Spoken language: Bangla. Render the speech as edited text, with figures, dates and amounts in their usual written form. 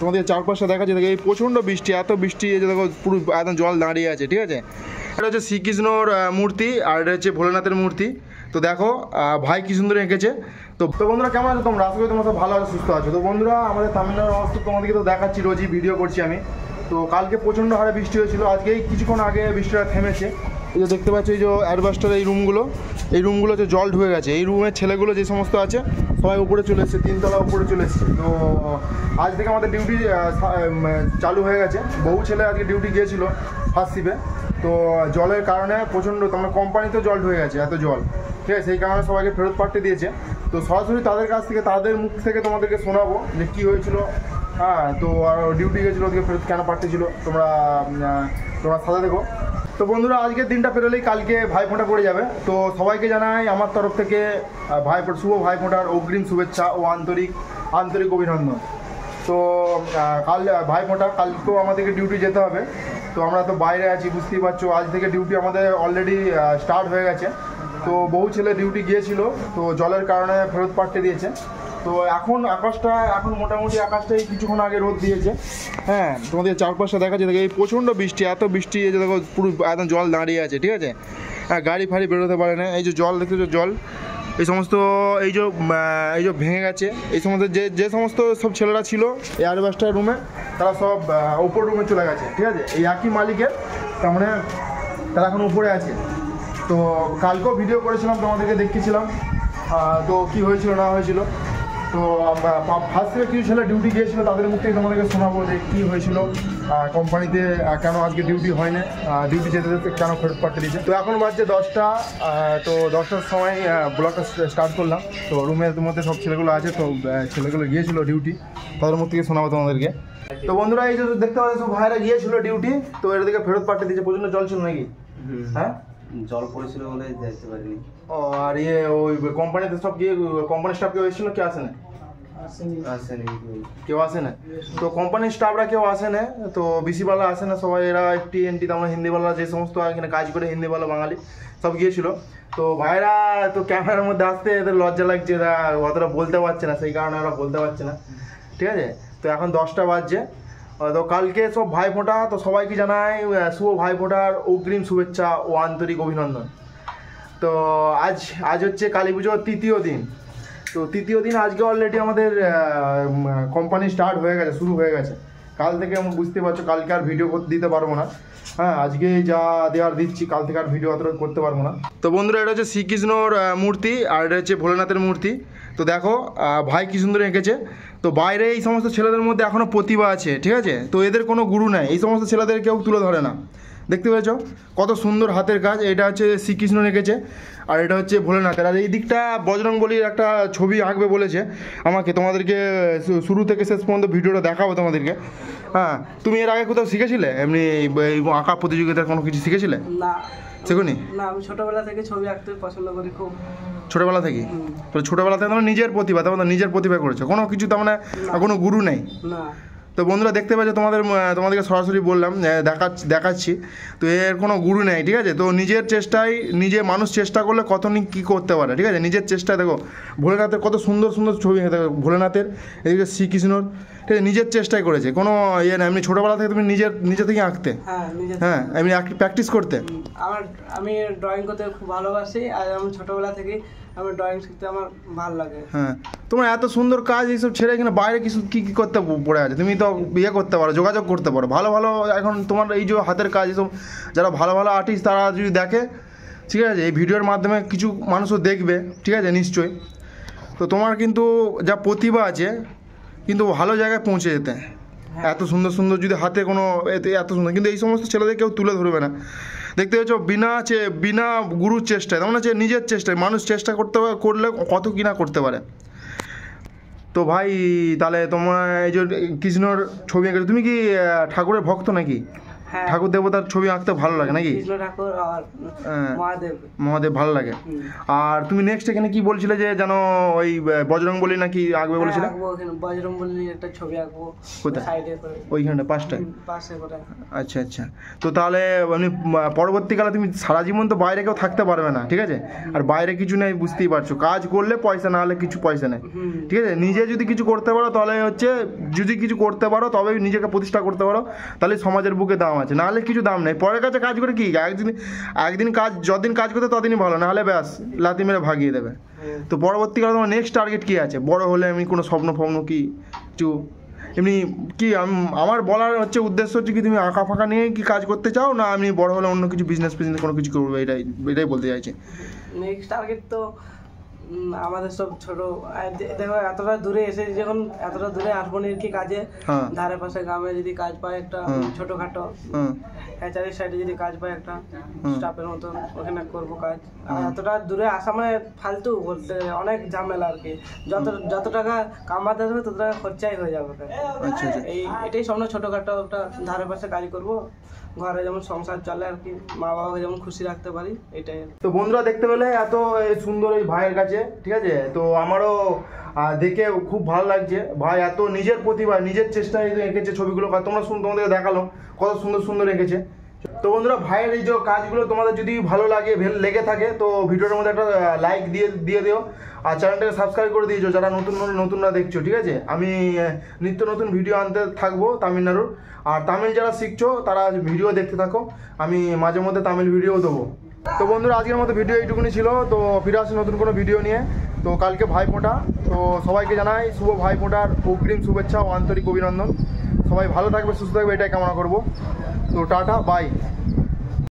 তোমাদের চারপাশে দেখা যাচ্ছে, এই প্রচণ্ড বৃষ্টি, এত বৃষ্টি, এই যে দেখো পুরো একদম জল দাঁড়িয়ে আছে, ঠিক আছে। এটা হচ্ছে শ্রীকৃষ্ণর মূর্তি, আর এটা হচ্ছে ভোলেনাথের মূর্তি। তো দেখো ভাই কি সুন্দর এঁকেছে। তো বন্ধুরা কেমন আছো তোমরা? আশা করি তোমরা সব ভালো আছো, সুস্থ আছো। তো বন্ধুরা আমাদের তামিলনাড়ুর অবস্থা তোমাদেরকে তো দেখাচ্ছি, রোজই ভিডিও করছি আমি। তো কালকে প্রচণ্ড হারে বৃষ্টি হয়েছিল, আজকে কিছুক্ষণ আগে বৃষ্টিটা থেমেছে। এই যে দেখতে পাচ্ছ, এই যে অ্যাডভাস্টার এই রুমগুলোতে জল ঢুকে গেছে। এই রুমের ছেলেগুলো যে সমস্ত আছে সবাই উপরে চলে এসেছে, 3 তলা উপরে চলে এসেছে। তো আজ থেকে আমাদের ডিউটি চালু হয়ে গেছে। বহু ছেলে আজকে ডিউটি গিয়েছিল ফার্স্ট শিফে। তো জলের কারণে প্রচণ্ড, তোমার কোম্পানিতেও জল ঢুকে গেছে, এত জল, ঠিক আছে। সেই কারণে সবাইকে ফেরত পাঠিয়ে দিয়েছে। তো সরাসরি তাদের কাছ থেকে, তাদের মুখ থেকে তোমাদেরকে শোনাবো যে কী হয়েছিল। হ্যাঁ, তো আর ডিউটি গেছিলো, ওদেরকে ফেরত কেন পাঠিয়েছিল, তোমরা সাথে দেখো। তো বন্ধুরা আজকের দিনটা পেরোলেই কালকে ভাইফোঁটা পড়ে যাবে। তো সবাইকে জানাই আমার তরফ থেকে শুভ ভাইফোঁটার অগ্রিম শুভেচ্ছা ও আন্তরিক অভিনন্দন। তো কাল ভাইফোঁটা, কালকেও আমাদেরকে ডিউটি যেতে হবে। তো আমরা তো বাইরে আছি, বুঝতেই পারছো। আজ থেকে ডিউটি আমাদের অলরেডি স্টার্ট হয়ে গেছে। তো বহু ছেলে ডিউটি গিয়েছিল, তো জলের কারণে ফেরত পাঠিয়ে দিয়েছে। তো এখন মোটামুটি আকাশটাই কিছুক্ষণ আগে রোদ দিয়েছে। হ্যাঁ, তোমাদের চারপাশে দেখা যাচ্ছে, এই প্রচণ্ড বৃষ্টি, এত বৃষ্টি, এই যে দেখো পুরো একদম জল দাঁড়িয়ে আছে, ঠিক আছে। হ্যাঁ, গাড়ি ফাড়ি বেরোতে পারে না। এই যে জল দেখতেছো, জল এই সমস্ত এই যে ভেঙে গেছে। এই সমস্ত যে সমস্ত সব ছেলেরা ছিল এই অ্যাডভাস্টার রুমে, তারা সব ওপর রুমে চলে গেছে, ঠিক আছে। এই একই মালিকের, তার মানে তারা এখন উপরে আছে। তো কালকেও ভিডিও করেছিলাম, তোমাদেরকে দেখিয়েছিলাম তো কী হয়েছিল না হয়েছিল। তো ফার্স্ট থেকে কিছু ছেলে ডিউটি গিয়েছিলো, তাদের মুখ থেকে তোমাদেরকে শোনাবো যে কী হয়েছিল, কোম্পানিতে কেন আজকে ডিউটি হয় না, ডিউটি যেতে যেতে কেন ফেরত পাঠিয়ে দিয়েছে। তো এখন বাজছে 10টা। তো 10টার সময় ব্লগটা স্টার্ট করলাম। তো রুমের মধ্যে সব ছেলেগুলো আছে, তো ছেলেগুলো গিয়েছিলো ডিউটি, তাদের মুখ থেকে শোনাবো তোমাদেরকে। তো বন্ধুরা এই যে দেখতে পাচ্ছ, সব ভাইরা গিয়েছিলো ডিউটি, তো এর দিকে ফেরত পাঠিয়ে দিয়েছে। প্রচণ্ড জল ছিল নাকি? হ্যাঁ, জল পড়েছিল বলে যেতে পারিনি। ও, আর ওই কোম্পানিতে সব গিয়ে কোম্পানির স্টাফ কেউ এসেছিলো? কেউ আসে না? কেউ আসে না। তো কোম্পানির স্টাফরা কেউ আসে না, তো বিসিওয়ালা আসে না, সবাই এরা এনটি তেমন হিন্দিওয়ালা যে সমস্ত এখানে কাজ করে, হিন্দিওয়ালা বাঙালি সব গিয়েছিল। তো ভাইরা তো ক্যামেরার মধ্যে আসতে এদের লজ্জা লাগছে, এরা অতটা বলতে পারছে না, সেই কারণে ওরা বলতে পারছে না, ঠিক আছে। তো এখন 10টা বাজছে। তো কালকে সব ভাইফোঁটা, তো সবাইকে জানাই শুভ ভাইফোঁটার অগ্রিম শুভেচ্ছা ও আন্তরিক অভিনন্দন। তো আজ হচ্ছে কালী পুজোর তৃতীয় দিন। তো তৃতীয় দিন আজকে অলরেডি আমাদের কোম্পানি স্টার্ট হয়ে গেছে, শুরু হয়ে গেছে। কাল থেকে আমি বুঝতে পারছো, কালকে আর ভিডিও দিতে পারবো না। হ্যাঁ, আজকে যা দেওয়ার দিচ্ছি, কাল থেকে আর ভিডিও অতটা করতে পারবো না। তো বন্ধুরা এটা হচ্ছে শ্রীকৃষ্ণর মূর্তি, আর এটা হচ্ছে ভোলেনাথের মূর্তি। তো দেখো ভাই কি সুন্দর এঁকেছে। তো বাইরে এই সমস্ত ছেলেদের মধ্যে এখনও প্রতিভা আছে, ঠিক আছে। তো এদের কোনো গুরু নাই, এই সমস্ত ছেলেদের কেউ তুলে ধরে না। দেখতে পেয়েছ কত সুন্দর হাতের কাজ। এটা হচ্ছে শ্রীকৃষ্ণ এঁকেছে, আর এটা হচ্ছে ভোলেনাথের। আর এই দিকটা বজরংবলীর একটা ছবি আঁকবে বলেছে আমাকে। তোমাদেরকে শুরু থেকে শেষ পর্যন্ত ভিডিওটা দেখাবো তোমাদেরকে। হ্যাঁ, তুমি এর আগে কোথাও শিখেছিলে এমনি আঁকা প্রতিযোগিতার কোনো কিছু শিখেছিলে? না, শেখোনি? না, আমি ছোটবেলা থেকে ছবি আঁকতে পছন্দ করি খুব। ছোটোবেলা থেকে? তো ছোটোবেলা থেকে তোমরা নিজের প্রতিভা করেছো, কোনো কিছু তার মানে কোনো গুরু নেই? না। তো বন্ধুরা দেখতে পাচ্ছ, তোমাদেরকে সরাসরি বললাম, দেখাচ্ছি। তো এর কোনো গুরু নেই, ঠিক আছে। তো নিজের চেষ্টায় মানুষ চেষ্টা করলে কী করতে পারে, ঠিক আছে। নিজের চেষ্টায় দেখো ভোলেনাথের কত সুন্দর সুন্দর ছবি, দেখো ভোলেনাথের, এদিকে শ্রীকৃষ্ণর, ঠিক আছে। নিজের চেষ্টায় করেছে, কোনো ইয়ে না। এমনি ছোটোবেলা থেকে তুমি নিজে থেকে আঁকতে? হ্যাঁ, এমনি প্র্যাকটিস করতে? আমি ড্রয়িং করতে খুব ভালোবাসি, আর আমি ছোটোবেলা থেকেই আমি ড্রয়িং শিখতে আমার ভালো লাগে। হ্যাঁ, তোমার এত সুন্দর কাজ, এইসব ছেড়ে এখানে বাইরে কী করতে পড়ে আছে? তুমি তো ইয়ে করতে পারো, যোগাযোগ করতে পারো ভালো ভালো। এখন তোমার এই যে হাতের কাজ, এইসব যারা ভালো ভালো আর্টিস্ট তারা যদি দেখে, ঠিক আছে, এই ভিডিওর মাধ্যমে কিছু মানুষও দেখবে, ঠিক আছে, নিশ্চয়ই। তো তোমার কিন্তু যা প্রতিভা আছে, কিন্তু ভালো জায়গায় পৌঁছে যেতে। এত সুন্দর সুন্দর যদি হাতে কোনো এত সুন্দর, কিন্তু এই সমস্ত ছেলেদের কেউ তুলে ধরবে না। দেখতে পাচ্ছ, বিনা গুরুর চেষ্টায়, তেমন হচ্ছে নিজের চেষ্টায় মানুষ চেষ্টা করলে কত কিনা করতে পারে। তো ভাই তাহলে তোমার এই যে কৃষ্ণর ছবি এঁকেছো, তুমি কি ঠাকুরের ভক্ত নাকি? হ্যাঁ। ঠাকুর দেবতার ছবি আঁকতে ভালো লাগে নাকি? কৃষ্ণ ঠাকুর আর হ্যাঁ। মহাদেব। মহাদেব ভালো লাগে। আর তুমি নেক্সট এখানে কি বলছিলে যে যেন ওই বজরংবলী নাকি আঁকবে বলেছিলে? আঁকবো ওখানে বজরংবলীর একটা ছবি আঁকবো কোথায়? সাইডে করে, ওইখানটা পাশটায়? পাশে করে। আচ্ছা আচ্ছা। তো তাহলে মানে পরবর্তীকালে তুমি সারা জীবন তো বাইরে কেউ থাকতে পারবে না, ঠিক আছে? আর বাইরে কিছু নেই, বুঝতেই পারছো, কাজ করলে পয়সা, না হলে কিছু পয়সা নেই, ঠিক আছে? নিজে যদি কিছু করতে পারো তাহলে হচ্ছে, যদি কিছু করতে পারো তবে নিজেকে প্রতিষ্ঠা করতে পারো, তাহলে সমাজের বুকে দাম আছে, না হলে কিছু দাম নেই। পরের কাছে কাজ করে কি, একদিন কাজ, যতদিন কাজ করতে ততদিনই ভালো, না হলে ব্যাস লাথি মেরে ভাগিয়ে দেবে। তো পরবর্তীকালে তোমার নেক্সট টার্গেট কি আছে? বড় হলে এমনি কোনো স্বপ্ন ফপ্ন কি কিছু এমনি কি? আমার বলার হচ্ছে উদ্দেশ্য হচ্ছে কি, তুমি আঁকা ফাঁকা নিয়ে কি কাজ করতে চাও, না আমি বড় হলে অন্য কিছু বিজনেস কোনো কিছু করবো, এটাই বলতে চাইছি। নেক্সট টার্গেট তো আমাদের সব ছোট, দেখো এতটা দূরে এসে যখন এতটা দূরে আসবো না কি কাজে, হ্যাঁ। ধারে পাশে গ্রামে যদি কাজ পাই একটা ছোটখাটো হুম। হ্যাচারির সাইডে যদি কাজ পাই একটা স্টাফের মতন, ওখানে করবো কাজ। আর এতটা দূরে আসা মানে ফালতু বলতে গেলে অনেক ঝামেলা আর কি। যত টাকা কামাতে আসবে তত টাকা খরচাই হয়ে যাবে। আচ্ছা আচ্ছা। এটাই স্বপ্ন, ছোটখাটো একটা ধারে পাশে কাজ করবো, ঘরে যেমন সংসার চলে আর কি, মা বাবাকে যেমন খুশি রাখতে পারি, এটাই। তো বন্ধুরা দেখতে পেলে এত সুন্দর এই ভাইয়ের কাছে, ঠিক আছে? তো আমারও দেখে খুব ভালো লাগছে। ভাই এত নিজের প্রতিভা, নিজের চেষ্টায় এঁকেছে ছবিগুলো, তোমাদেরকে দেখালো কত সুন্দর সুন্দর এঁকেছে। তো বন্ধুরা, ভাইয়ের এই যে কাজগুলো তোমাদের যদি ভালো লেগে থাকে তো ভিডিওটার মধ্যে একটা লাইক দিয়ে দিও, আর চ্যানেলটাকে সাবস্ক্রাইব করে দিয়েছো যারা নতুনরা দেখছো, ঠিক আছে? আমি নিত্য নতুন ভিডিও আনতে থাকবো তামিলনাড়ুর, আর তামিল যারা শিখছো তারা ভিডিও দেখতে থাকো, আমি মাঝে মধ্যে তামিল ভিডিও দেবো। তো বন্ধুরা, আজকের মতো ভিডিও এইটুকুনি ছিল। তো ফিরে আসি নতুন কোনো ভিডিও নিয়ে। তো কালকে ভাইফোঁটা, তো সবাইকে জানাই শুভ ভাইফোঁটার অগ্রিম শুভেচ্ছা ও আন্তরিক অভিনন্দন। সবাই ভালো থাকবে, সুস্থ থাকবে, এটাই কামনা করবো। তো টাটা, বাই।